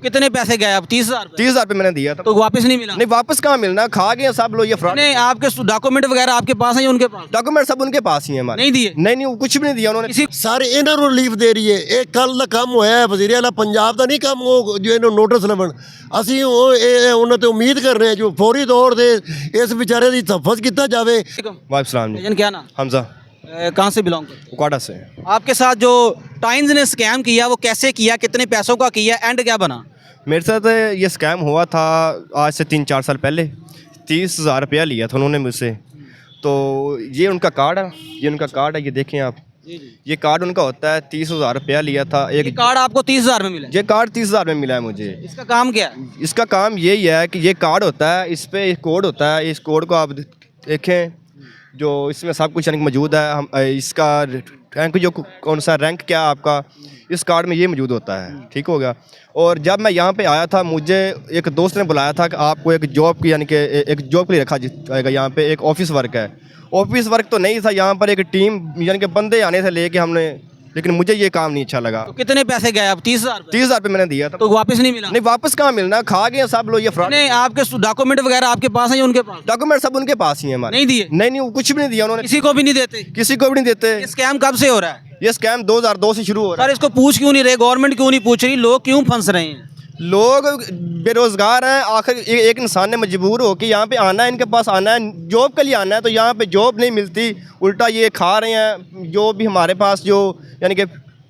कितने पैसे गए आप? 30,000? 30,000 रुपये मैंने दिया था। तो वापस नहीं मिला? नहीं, वापस कहाँ मिलना, खा गए सब लोग, ये फ्रॉड। नहीं, आपके डॉक्यूमेंट वगैरह आपके पास है या उनके पास? डॉक्यूमेंट सब उनके पास ही है हमारे। नहीं दिए? नहीं, वो कुछ भी नहीं दिया उन्होंने। किसी सर इन्हों ਨੂੰ ਰਿਲੀਫ ਦੇ ਰਹੀ ਹੈ। ਇਹ ਕੱਲ ਦਾ ਕੰਮ ਹੋਇਆ ਹੈ, ਵਜ਼ੀਰ ਆਲਾ ਪੰਜਾਬ ਦਾ ਨਹੀਂ ਕੰਮ, ਉਹ ਜੋ ਇਹਨੂੰ ਨੋਟਿਸ ਲੱਭਣ। ਅਸੀਂ ਉਹਨਾਂ ਤੇ ਉਮੀਦ ਕਰ ਰਹੇ ਹਾਂ ਜੋ ਫੌਰੀ ਤੌਰ ਤੇ ਇਸ ਵਿਚਾਰੇ ਦੀ ਤਫਤੀਸ਼ ਕੀਤਾ ਜਾਵੇ। वालेकुम सलाम जी। भाईजान, क्या नाम? हमजा कहाँ से बिलोंग करते उकाड़ा से। हो? आपके साथ जो टाइम्स ने स्कैम किया वो कैसे किया, कितने पैसों का किया, एंड क्या बना? मेरे साथ ये स्कैम हुआ था आज से 3-4 साल पहले। 30,000 रुपया लिया था उन्होंने मुझसे। तो ये उनका कार्ड है, ये उनका कार्ड है, ये देखें आप। ये कार्ड उनका होता है। 30,000 रुपया लिया था। ये कार्ड आपको 30,000 में मिला? ये कार्ड 30,000 में मिला है मुझे। इसका काम क्या है? इसका काम यही है कि ये कार्ड होता है, इस पे एक कोड होता है। इस कोड को आप देखें, जो इसमें सब कुछ मौजूद है। हम इसका रैंक, जो कौन सा रैंक क्या आपका, इस कार्ड में ये मौजूद होता है। ठीक हो गया। और जब मैं यहाँ पे आया था, मुझे एक दोस्त ने बुलाया था कि आपको एक जॉब की, यानी कि एक जॉब के लिए रखा जाएगा। यहाँ पे एक ऑफिस वर्क है। ऑफिस वर्क तो नहीं था, यहाँ पर एक टीम यानी कि बंदे आने से लेके हमने, लेकिन मुझे ये काम नहीं अच्छा लगा। तो कितने पैसे गए आप? 30,000? 30,000 रुपये मैंने दिया था। तो वापस नहीं मिला? नहीं, वापस कहाँ मिलना, खा गए सब लोग, ये फ्रॉड। नहीं, आपके डॉक्यूमेंट वगैरह आपके पास है या उनके पास? डॉक्यूमेंट सब उनके पास ही है हमारे। नहीं दिए? नहीं, वो कुछ भी नहीं दिया उन्होंने। किसी को भी नहीं देते? किसी को भी नहीं देते। ये स्कैम कब से हो रहा है? ये स्कैम 2002 से शुरू हो रहा सर, इसको पूछ क्यों नहीं रहे? गवर्नमेंट क्यों नहीं पूछ रही? लोग क्यों फंस रहे हैं? है। लोग बेरोजगार हैं। आखिर एक इंसान ने मजबूर हो कि यहाँ पे आना है, इनके पास आना है, जॉब के लिए आना है, तो यहाँ पे जॉब नहीं मिलती, उल्टा ये खा रहे हैं। जो भी हमारे पास जो यानी कि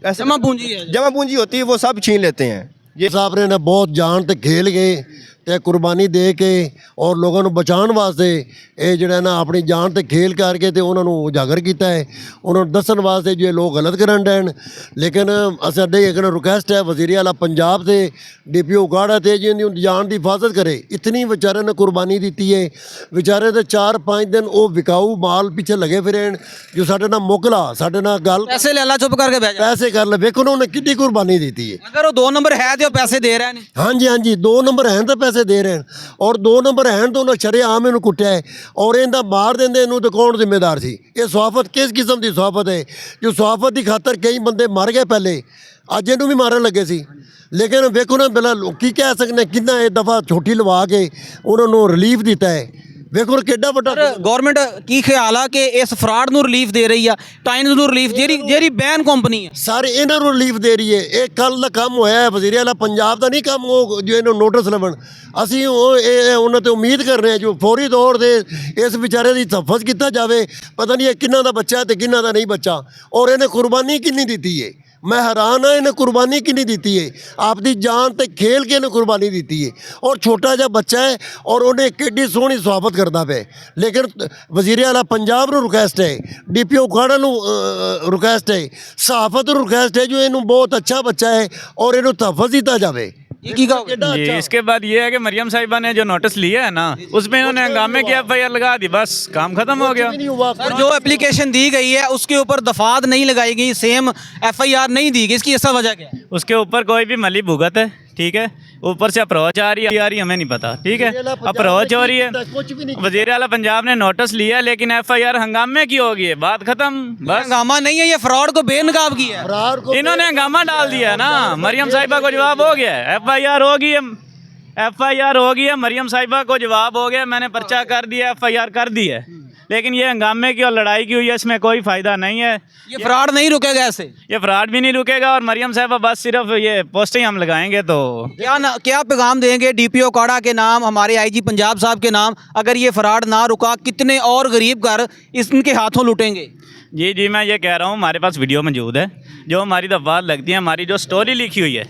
ऐसे जमा पूंजी है, जमा पूंजी होती है, वो सब छीन लेते हैं। ये साहब ने बहुत जान ਤੇ ਖੇਲ ਗਏ ਤੇ ਕੁਰਬਾਨੀ ਦੇ ਕੇ ਔਰ ਲੋਕਾਂ ਨੂੰ ਬਚਾਉਣ ਵਾਸਤੇ ਇਹ ਜਿਹੜਾ ਨਾ ਆਪਣੀ ਜਾਨ ਤੇ ਖੇਲ ਕਰਕੇ ਤੇ ਉਹਨਾਂ ਨੂੰ ਉਜਾਗਰ ਕੀਤਾ ਹੈ। ਉਹਨਾਂ ਨੂੰ ਦੱਸਣ ਵਾਸਤੇ ਜੇ ਲੋਕ ਗਲਤ ਕਰਨ ਡੈਣ, ਲੇਕਿਨ ਸਾਡੇ ਇੱਕ ਰਿਕੁਐਸਟ ਹੈ ਵਜ਼ੀਰ ਆਲਾ ਪੰਜਾਬ ਤੇ ਡੀਪੀਓ ਉਗਾੜਾ ਤੇ ਜੀ ਦੀ ਜਾਨ ਦੀ ਹਿਫਾਜ਼ਤ ਕਰੇ। ਇਤਨੀ ਵਿਚਾਰੇ ਨੇ ਕੁਰਬਾਨੀ ਦਿੱਤੀ ਹੈ। ਵਿਚਾਰੇ ਤੇ 4-5 ਦਿਨ ਉਹ ਵਿਕਾਊ ਮਾਲ ਪਿੱਛੇ ਲੱਗੇ ਫਿਰਨ। ਜੋ ਸਾਡੇ ਨਾਲ ਮੁਕਲਾ, ਸਾਡੇ ਨਾਲ ਗੱਲ पैसे ले ला, चुप करके भेजा। ਪੈਸੇ ਕਰ ਲੈ, ਵੇਖੋ ਨਾ ਉਹਨੇ ਕਿੰਨੀ ਕੁਰਬਾਨੀ ਦਿੱਤੀ ਹੈ। अगर वो 2 नंबर है तो पैसे दे रहा है नहीं? ਹਾਂਜੀ ਹਾਂਜੀ 2 ਨੰਬਰ ਹੈਨ ਤਾਂ ਪੈਸੇ ਦੇ ਰਹੇ ਹਨ ਔਰ 2 ਨੰਬਰ ਹੈਨ ਤਾਂ ਉਹਨਾਂ ਸ਼ਰੇਆਮ ਇਹਨੂੰ ਕੁੱਟਿਆ ਹੈ ਔਰ ਇਹਦਾ ਮਾਰ ਦਿੰਦੇ ਇਹਨੂੰ। ਤਾਂ ਕੌਣ ਜ਼ਿੰਮੇਦਾਰ ਸੀ? ਇਹ ਸਵਾਫਤ ਕਿਸ ਕਿਸਮ ਦੀ ਸਵਾਫਤ ਹੈ? ਜੋ ਸਵਾਫਤ ਦੀ ਖਾਤਰ ਕਈ ਬੰਦੇ ਮਰ ਗਏ ਪਹਿਲੇ, ਅੱਜ ਇਹਨੂੰ ਵੀ ਮਾਰਨ ਲੱਗੇ ਸੀ। ਲੇਕਿਨ ਵੇਖੋ ਨਾ ਪਹਿਲਾਂ ਕੀ ਕਹਿ ਸਕਦੇ, ਕਿੰਨਾ ਇਹ ਦਫਾ ਛੋਟੀ ਲਵਾ ਕੇ ਉਹਨਾਂ ਨੂੰ ਰਿਲੀਫ ਦਿੱਤਾ ਹੈ। ਵੇਖੋ ਕਿੱਡਾ ਵੱਡਾ गवर्नमेंट की ख्याल है कि इस फ्रॉड ਨੂੰ ਰਿਲੀਫ ਦੇ ਰਹੀ ਆ, ਟਾਈम्स ਨੂੰ ਰਿਲੀਫ ਜਿਹੜੀ ਬੈਨ ਕੰਪਨੀ ਹੈ। ਸਾਰੇ ਇਹਨਾਂ ਨੂੰ ਰਿਲੀਫ ਦੇ ਰਹੀ ਹੈ। ਇਹ ਕੱਲ ਦਾ ਕੰਮ ਹੋਇਆ ਹੈ, ਵਜ਼ੀਰ ਆਲਾ ਪੰਜਾਬ ਦਾ ਨਹੀਂ ਕੰਮ, ਉਹ ਜੋ ਇਹਨੂੰ ਨੋਟਿਸ ਲੱਭਣ। ਅਸੀਂ ਉਹਨਾਂ ਤੇ ਉਮੀਦ ਕਰ ਰਹੇ ਹਾਂ ਜੋ ਫੌਰੀ ਤੌਰ ਤੇ ਇਸ ਵਿਚਾਰੇ ਦੀ ਤਫਤੀਸ਼ ਕੀਤਾ ਜਾਵੇ। ਪਤਾ ਨਹੀਂ ਇਹ ਕਿੰਨਾ ਦਾ ਬੱਚਾ ਤੇ ਕਿੰਨਾ ਦਾ ਨਹੀਂ ਬੱਚਾ, ਔਰ ਇਹਨੇ ਕੁਰਬਾਨੀ ਕਿੰਨੀ ਦਿੱਤੀ ਹੈ। ਮੈਂ ਹੈਰਾਨ ਹਾਂ ਇਹਨੇ ਕੁਰਬਾਨੀ ਕਿੰਨੀ ਦਿੱਤੀ ਹੈ। ਆਪਦੀ ਜਾਨ ਤੇ ਖੇਲ ਕੇ ਇਹਨੇ ਕੁਰਬਾਨੀ ਦਿੱਤੀ ਹੈ ਔਰ ਛੋਟਾ ਜਿਹਾ ਬੱਚਾ ਹੈ ਔਰ ਉਹਨੇ ਕਿੱਡੀ ਸੋਹਣੀ ਸਵਾਫਤ ਕਰਦਾ ਪਿਆ। ਲੇਕਿਨ ਵਜ਼ੀਰ ਆਲਾ ਪੰਜਾਬ ਨੂੰ ਰਿਕੁਐਸਟ ਹੈ, ਡੀਪੀਓ ਉਗਾੜਾ ਨੂੰ ਰਿਕੁਐਸਟ ਹੈ, ਸਹਾਫਤ ਨੂੰ ਰਿਕੁਐਸਟ ਹੈ ਜੋ ਇਹਨੂੰ ਬਹੁਤ ਅੱਛਾ ਬੱਚਾ ਹੈ ਔਰ ਇਹਨੂੰ ਤਫਤੀਸ਼ ਦਿੱਤਾ जावे। ये की का जी, इसके बाद ये है कि मरियम साहिबा ने जो नोटिस लिया है ना, उसमें इन्होंने हंगामे की FIR लगा दी, बस काम खत्म हो गया। सर, जो एप्लीकेशन दी गई है उसके ऊपर दफात नहीं लगाई गई, सेम FIR नहीं दी गई, इसकी ऐसा वजह क्या है? उसके ऊपर कोई भी मली भुगत है, ठीक है, ऊपर से अप्रोच आ रही है हमें नहीं पता, ठीक है, अप्रोच हो रही है। वज़ीर आला पंजाब ने नोटिस लिया लेकिन FIR हंगामे की होगी है, बात खत्म। बस हंगामा नहीं है, ये फ्रॉड को बेनकाब किया है। इन्होंने हंगामा डाल दिया है ना। मरियम साहिबा को जवाब हो गया है, FIR होगी है, FIR होगी है, मरियम साहिबा को जवाब हो गया, मैंने पर्चा कर दिया, FIR कर दी है। लेकिन ये हंगामे की और लड़ाई की हुई है, इसमें कोई फ़ायदा नहीं है। ये फ्रॉड नहीं रुकेगा ऐसे? ये फ्रॉड भी नहीं रुकेगा और मरियम साहिबा बस सिर्फ ये पोस्टें हम लगाएंगे तो क्या पैगाम देंगे DPO काड़ा के नाम, हमारे IG पंजाब साहब के नाम? अगर ये फ्रॉड ना रुका, कितने और गरीब घर इनके हाथों लूटेंगे? जी जी, मैं ये कह रहा हूँ, हमारे पास वीडियो मौजूद है जो हमारी दफात लगती है, हमारी जो स्टोरी लिखी हुई है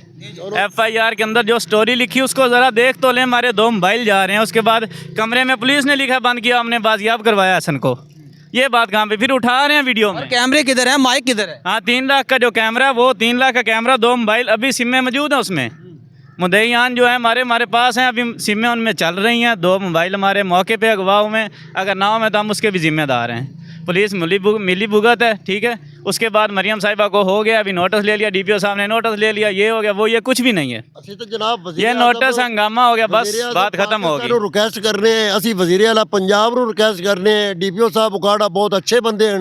FIR के अंदर, जो स्टोरी लिखी उसको ज़रा देख तो लें। हमारे 2 मोबाइल जा रहे हैं, उसके बाद कमरे में पुलिस ने लिखा बंद किया, हमने बाजियाब करवाया हसन को। ये बात कहाँ पे फिर उठा रहे हैं वीडियो में? कैमरे किधर है, माइक किधर है? हाँ, 3 लाख का जो कैमरा है, वो 3 लाख का कैमरा, 2 मोबाइल अभी सिम में मौजूद है। उसमें मुद्दईयान जो है हमारे पास हैं, अभी सिमें उनमें चल रही हैं। 2 मोबाइल हमारे मौके पे अगवा हुए हैं, अगर ना हो में तो हम उसके भी जिम्मेदार हैं। पुलिस मिली भुगत है, ठीक है। उसके बाद मरियम साहिबा को हो गया, अभी नोटिस ले लिया, DPO साहब ने नोटिस ले लिया, ये हो गया वो, ये कुछ भी नहीं है। ये नोटिस हंगामा हो गया, बस बात खत्म हो गई। रिक्वेस्ट कर रहे हैं, असं वज़ीर आला पंजाब ਨੂੰ रिक्वेस्ट कर रहे हैं, DPO साहब उकाड़ा बहुत अच्छे बंदे हैं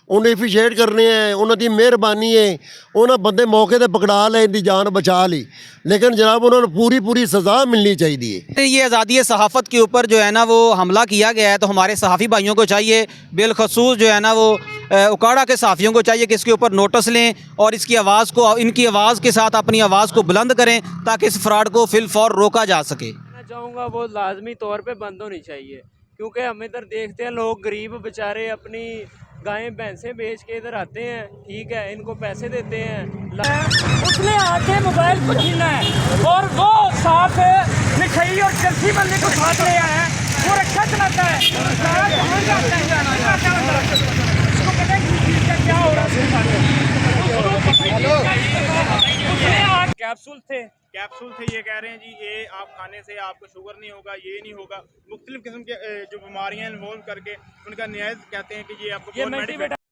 ਉਹਨੇ ਐਫੀਸ਼ੀਏਟ ਕਰਨੇ ਹੈ, ਉਹਨਾਂ ਦੀ ਮਿਹਰਬਾਨੀ ਹੈ, ਉਹਨਾਂ ਬੰਦੇ ਮੌਕੇ ਤੇ ਪਕੜਾ ਲਏ, इनकी जान बचा ली, लेकिन जनाब उन्होंने पूरी पूरी सज़ा मिलनी चाहिए। ये आज़ादी सहाफ़त के ऊपर जो है ना वो हमला किया गया है, तो हमारे सहाफ़ी भाइयों को चाहिए, बिलखसूस जो है ना वो उकाड़ा के सहाफ़ियों को चाहिए कि इसके ऊपर नोटिस लें और इसकी आवाज़ को, इनकी आवाज़ के साथ अपनी आवाज़ को बुलंद करें ताकि इस फ्रॉड को फिलफौर रोका जा सके। मैं चाहूँगा वो लाजमी तौर पे बंद होनी चाहिए, क्योंकि हम इधर देखते हैं लोग गरीब बेचारे अपनी गायें भैंसें बेच के इधर आते हैं, ठीक है, इनको पैसे देते हैं, उसने आके मोबाइल को छीना है और वो साथ मिठाई और चरखी बंदे को साथ ले आया है, वो रक्षा चलाता है, सारा कहाँ जाता है, उसको पता है किस चीज़ का क्या हो रहा है। कैप्सूल थे, कैप्सूल थे, ये कह रहे हैं जी ये आप खाने से आपको शुगर नहीं होगा, ये नहीं होगा, मुख्तलिफ किस्म के जो बीमारियां इन्वॉल्व करके उनका न्याय कहते हैं कि ये आपको ये बहुत मल्टीविटामिन